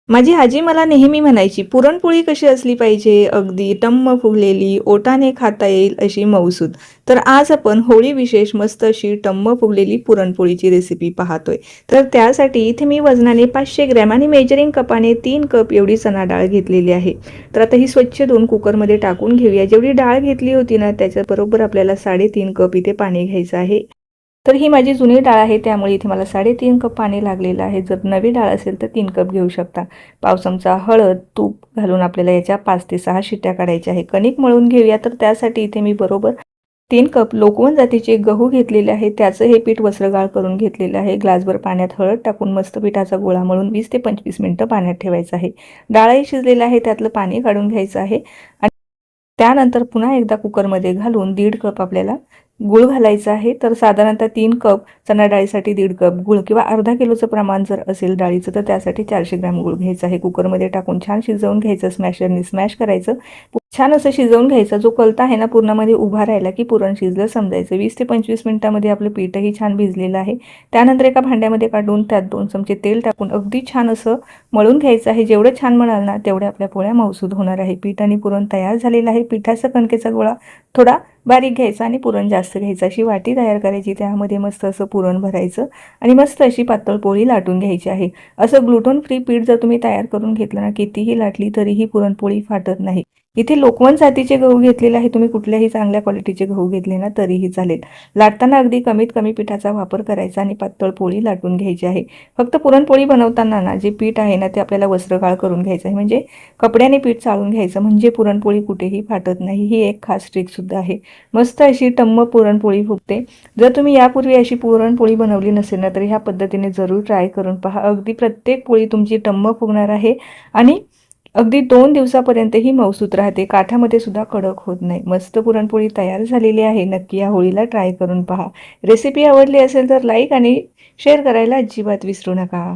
माझी आजी मला नेहमी म्हणायची, पुरणपोळी कशी असली पाहिजे, अगदी टम्म फुगलेली, ओठाने खाता येईल अशी मऊसूत. तर आज आपण होळी विशेष मस्त अशी टम्म फुगलेली पुरणपोळीची रेसिपी पाहतोय. तर त्यासाठी इथे मी वजनाने 500 ग्रॅम आणि मेजरिंग कपाने 3 कप एवढी चणा डाळ घेतलेली आहे. तर आता ही स्वच्छ धुवून कुकरमध्ये टाकून घेऊया. जेवढी डाळ घेतली होती ना, त्याच्याबरोबर आपल्याला 3.5 कप इथे पाणी घ्यायचं आहे. तर ही माझी जुनी डाळ आहे, त्यामुळे इथे मला 3.5 कप पाणी लागलेलं आहे. जर नवी डाळ असेल तर 3 कप घेऊ शकता. पाव चमचा हळद, तूप घालून आपल्याला याच्या 5 ते 6 शिट्ट्या काढायच्या आहे. कणिक मळून घेऊया. तर त्यासाठी इथे मी बरोबर 3 कप लोकवण जातीचे गहू घेतलेले आहे. त्याचं हे पीठ वस्त्रगाळ करून घेतलेलं आहे. ग्लासभर पाण्यात हळद टाकून मस्त पिठाचा गोळा मळून 20 ते 25 मिनिटं पाण्यात ठेवायचं आहे. डाळही शिजलेलं आहे, त्यातलं पाणी काढून घ्यायचं आहे आणि त्यानंतर पुन्हा एकदा कुकरमध्ये घालून 1.5 कप आपल्याला गूळ घालायचा आहे. तर साधारणतः 3 कप चणा डाळीसाठी 1.5 कप गूळ किंवा अर्धा किलोचं प्रमाण जर असेल डाळीचं तर त्यासाठी 400 ग्रॅम गूळ घ्यायचा आहे. कुकरमध्ये टाकून छान शिजवून घ्यायचं. स्मॅशरने स्मॅश करायचं. छान असं शिजवून घ्यायचं. जो कलता आहे ना पूर्णामध्ये उभा राहिला की पुरण शिजलं समजायचं. 20 ते 25 मिनिटांमध्ये आपलं पीठही छान भिजलेलं आहे. त्यानंतर एका भांड्यामध्ये काढून त्यात 2 चमचे तेल टाकून अगदी छान असं मळून घ्यायचं आहे. जेवढं छान मळाल ना तेवढ्या आपल्या पोळ्या मऊसूद होणार आहे. पीठ आणि पुरण तयार झालेलं आहे. पिठाचा कणकेचा गोळा थोडा बारीक घ्यायचा आणि पुरण जास्त घ्यायचं. अशी वाटी तयार करायची, त्यामध्ये मस्त असं पुरण भरायचं आणि मस्त अशी पातळ पोळी लाटून घ्यायची आहे. असं ग्लुटन फ्री पीठ जर तुम्ही तयार करून घेतलं ना, कितीही लाटली तरीही पुरणपोळी फाटत नाही. इथे लोकवण जातीचे गहू घेतलेले आहे. तुम्ही कुठल्याही चांगल्या क्वालिटीचे गहू घेतले ना तरीही चालेल. लाटताना अगदी कमीत कमी पिठाचा वापर करायचा आणि पातळ पोळी लाटून घ्यायची आहे. फक्त पुरणपोळी बनवताना ना जे पीठ आहे ना ते आपल्याला वस्त्रगाळ करून घ्यायचं आहे, म्हणजे कपड्याने पीठ चाळून घ्यायचं, म्हणजे पुरणपोळी कुठेही फाटत नाही. ही एक खास ट्रिक सुद्धा आहे. मस्त अशी टम्म पुरणपोळी फुगते. जर तुम्ही यापूर्वी अशी पुरणपोळी बनवली नसेल ना तर ह्या पद्धतीने जरूर ट्राय करून पहा. अगदी प्रत्येक पोळी तुमची टम्म फुगणार आहे आणि अगदी 2 दिवसापर्यंत ही मऊसूत राहते. काठामध्ये सुद्धा कडक होत नाही. मस्त पुरणपोळी तयार झालेली आहे. नक्की या होळीला ट्राय करून पहा. रेसिपी आवडली असेल तर लाईक आणि शेअर करायला अजिबात विसरू नका.